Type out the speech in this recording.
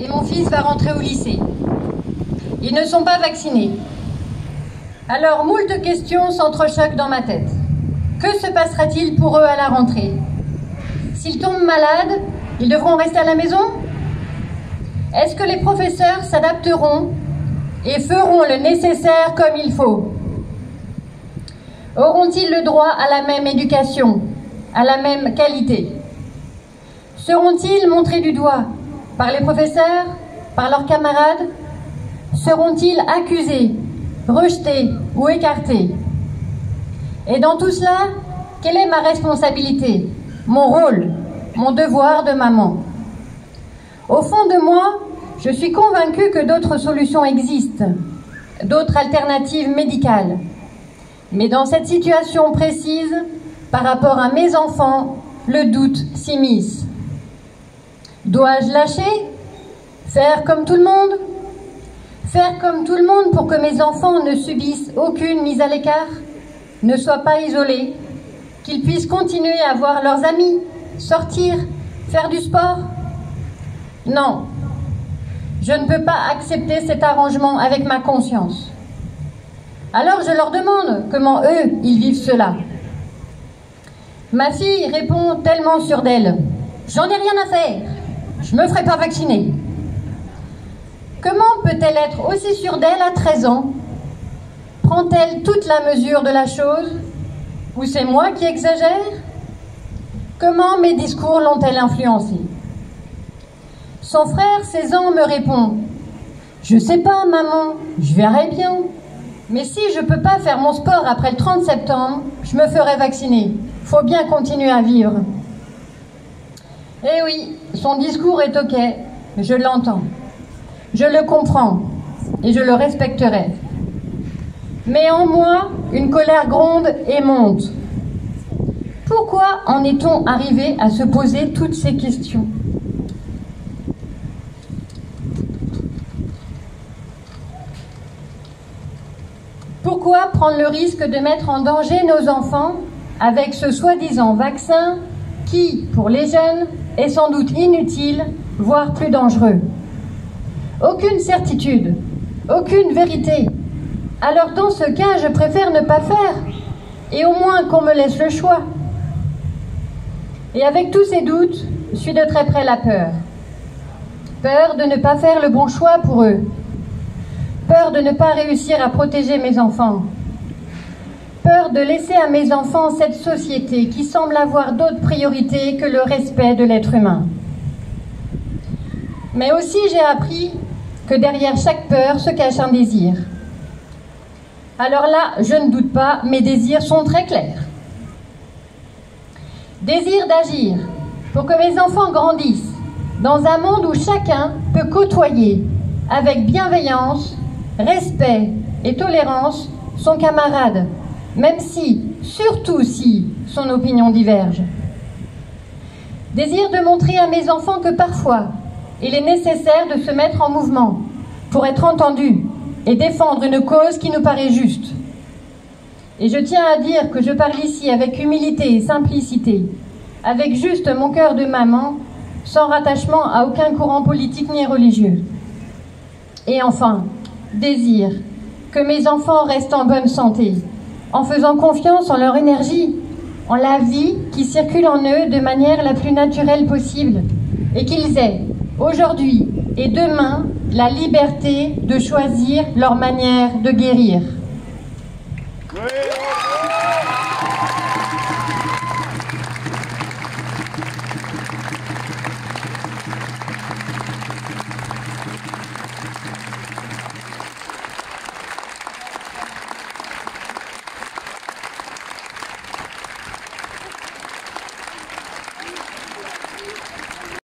et mon fils va rentrer au lycée. Ils ne sont pas vaccinés. Alors, moult questions s'entrechoquent dans ma tête. Que se passera-t-il pour eux à la rentrée? S'ils tombent malades, ils devront rester à la maison? Est-ce que les professeurs s'adapteront et feront le nécessaire comme il faut? Auront-ils le droit à la même éducation, à la même qualité? Seront-ils montrés du doigt par les professeurs, par leurs camarades? Seront-ils accusés, rejetés ou écartés? Et dans tout cela, quelle est ma responsabilité, mon rôle, mon devoir de maman? Au fond de moi, je suis convaincue que d'autres solutions existent, d'autres alternatives médicales. Mais dans cette situation précise, par rapport à mes enfants, le doute s'immisce. Dois-je lâcher? Faire comme tout le monde? Faire comme tout le monde pour que mes enfants ne subissent aucune mise à l'écart, ne soient pas isolés, qu'ils puissent continuer à voir leurs amis, sortir, faire du sport? Non, je ne peux pas accepter cet arrangement avec ma conscience. Alors je leur demande comment eux, ils vivent cela. Ma fille répond tellement sûre d'elle. J'en ai rien à faire, je me ferai pas vacciner. Comment peut-elle être aussi sûre d'elle à 13 ans? Prend-elle toute la mesure de la chose? Ou c'est moi qui exagère? Comment mes discours l'ont-elle influencée? Son frère, 16 ans, me répond. Je sais pas, maman, je verrai bien. Mais si je peux pas faire mon sport après le 30 septembre, je me ferai vacciner. Faut bien continuer à vivre. Eh oui, son discours est ok, je l'entends. Je le comprends et je le respecterai. Mais en moi, une colère gronde et monte. Pourquoi en est-on arrivé à se poser toutes ces questions? Pourquoi prendre le risque de mettre en danger nos enfants avec ce soi-disant vaccin qui, pour les jeunes, est sans doute inutile, voire plus dangereux? Aucune certitude, aucune vérité. Alors dans ce cas, je préfère ne pas faire, et au moins qu'on me laisse le choix. Et avec tous ces doutes, suit de très près la peur. Peur de ne pas faire le bon choix pour eux. Peur de ne pas réussir à protéger mes enfants. Peur de laisser à mes enfants cette société qui semble avoir d'autres priorités que le respect de l'être humain. Mais aussi j'ai appris que derrière chaque peur se cache un désir. Alors là, je ne doute pas, mes désirs sont très clairs. Désir d'agir pour que mes enfants grandissent dans un monde où chacun peut côtoyer avec bienveillance, respect et tolérance son camarade, même si, surtout si, son opinion diverge. Désir de montrer à mes enfants que parfois, il est nécessaire de se mettre en mouvement pour être entendu et défendre une cause qui nous paraît juste. Et je tiens à dire que je parle ici avec humilité et simplicité, avec juste mon cœur de maman, sans rattachement à aucun courant politique ni religieux. Et enfin, désir que mes enfants restent en bonne santé, en faisant confiance en leur énergie, en la vie qui circule en eux de manière la plus naturelle possible, et qu'ils aient, aujourd'hui et demain, la liberté de choisir leur manière de guérir. Oui.